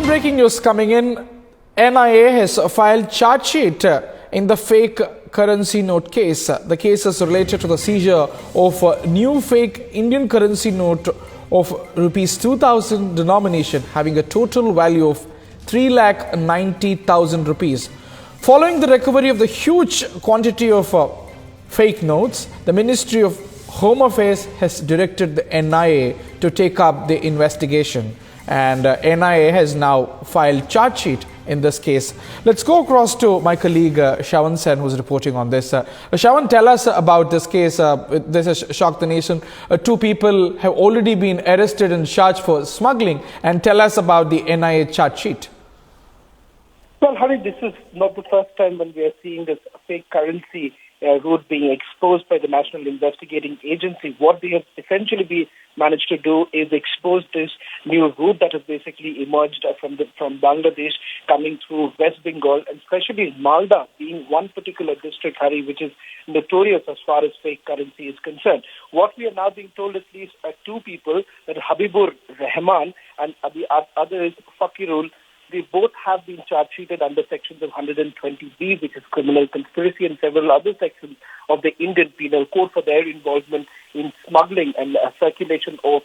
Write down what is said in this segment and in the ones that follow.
Breaking news coming in. NIA has filed charge sheet in the fake currency note case. The case is related to the seizure of a new fake Indian currency note of rupees 2,000 denomination having a total value of 3,90,000 rupees. Following the recovery of the huge quantity of fake notes, the Ministry of Home Affairs has directed the NIA to take up the investigation. And NIA has now filed charge sheet in this case. Let's go across to my colleague Shawan Sen, who's reporting on this. Shawan, tell us about this case. This has shocked the nation. Two people have already been arrested and charged for smuggling. And tell us about the NIA charge sheet. Well, Hari, this is not the first time when we are seeing this fake currency route being exposed by the National Investigating Agency. What they have essentially managed to do is expose this new route that has basically emerged from Bangladesh coming through West Bengal, and especially Malda being one particular district, Hari, which is notorious as far as fake currency is concerned. What we are now being told, at least two people, that Habibur Rahman and the other is Fakirul, they both have been charge sheeted under sections of 120B, which is criminal conspiracy, and several other sections of the Indian Penal Code for their involvement in smuggling and circulation of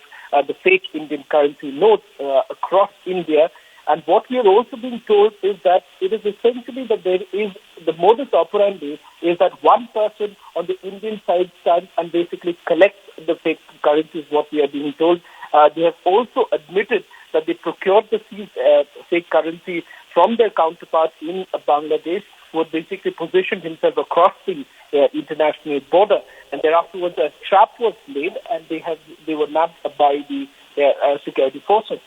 the fake Indian currency notes across India. And what we are also being told is that it is essentially that there is the modus operandi is that one person on the Indian side stands and basically collects the fake currencies, what we are being told. They have also admitted that they procured the fake currency from their counterparts in Bangladesh, who had basically positioned himself across the international border, and thereafter a trap was laid, and they were nabbed by the security forces.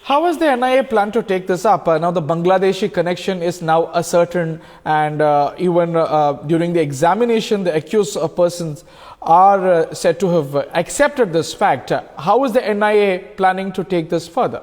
How has the NIA planned to take this up? Now the Bangladeshi connection is now ascertained, and even during the examination, the accused persons are said to have accepted this fact. How is the NIA planning to take this further?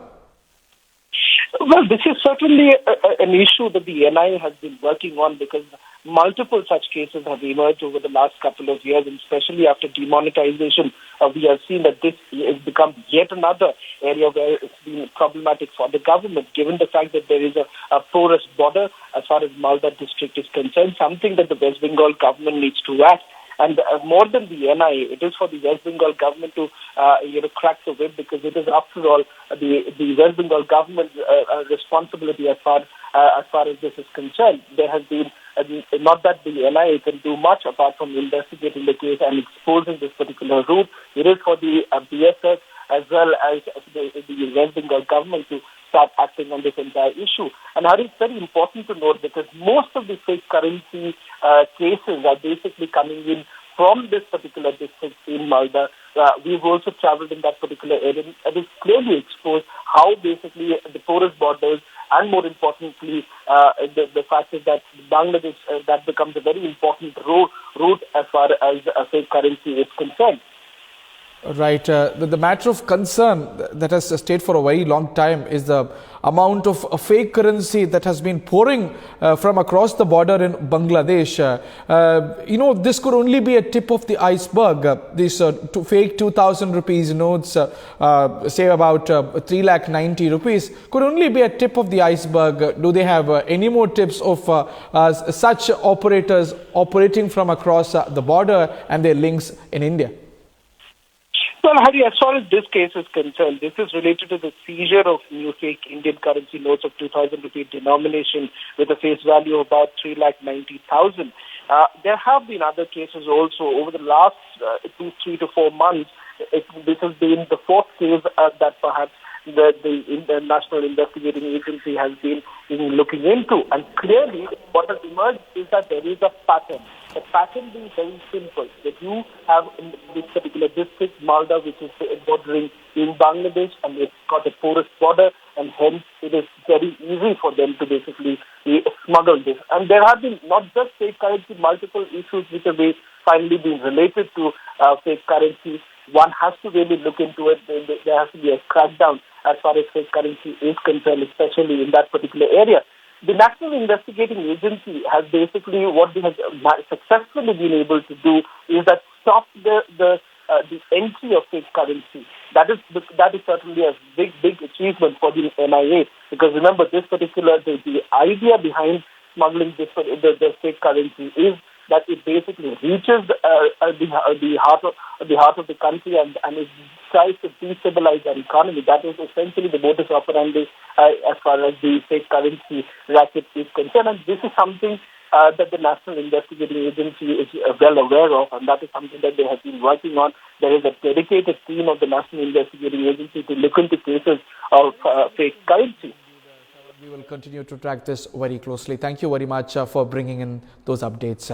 Well, this is certainly an issue that the NIA has been working on, because multiple such cases have emerged over the last couple of years, and especially after demonetization, we have seen that this has become yet another area where it's been problematic for the government, given the fact that there is a porous border as far as Malda district is concerned, something that the West Bengal government needs to act. And more than the NIA, it is for the West Bengal government to crack the whip, because it is, after all, the West Bengal government's responsibility as far as this is concerned. There has been not that the NIA can do much apart from investigating the case and exposing this particular route. It is for the BSF as well as the West Bengal government to start acting on this entire issue. And Hari, it's very important to note, because most of the fake currency cases are basically coming in from this particular district in Malda. We've also traveled in that particular area, and it's clearly exposed how basically the porous borders, and more importantly, the fact is that Bangladesh, that becomes a very important route as far as fake currency is concerned. Right. The matter of concern that has stayed for a very long time is the amount of fake currency that has been pouring from across the border in Bangladesh. This could only be a tip of the iceberg. These fake 2,000 rupees notes, say about 3,90,000 rupees, could only be a tip of the iceberg. Do they have any more tips of such operators operating from across the border and their links in India? Well, Hari, as far as this case is concerned, this is related to the seizure of new fake Indian currency notes of 2,000 rupee denomination with a face value of about 3,90,000. There have been other cases also over the last 3 to 4 months. This has been the fourth case that perhaps the National Investigating Agency has been looking into. And clearly, what has emerged is that there is a pattern. The pattern being very simple, that you have in this particular district, Malda, which is bordering in Bangladesh, and it's got a porous border, and hence it is very easy for them to basically smuggle this. And there have been not just fake currency, multiple issues which have finally been related to fake currency. One has to really look into it. There has to be a crackdown as far as fake currency is concerned, especially in that particular area. The National Investigating Agency has basically, what they have successfully been able to do is that stop the the entry of fake currency. That is certainly a big achievement for the NIA, because remember, this particular the idea behind smuggling the fake currency is that it basically reaches the heart of the country and it tries to destabilize our economy. That is essentially the modus operandi as far as the fake currency racket is concerned, and this is something that the National Investigating Agency is well aware of, and that is something that they have been working on. There is a dedicated team of the National Investigating Agency to look into cases of fake currency. We will continue to track this very closely. Thank you very much for bringing in those updates.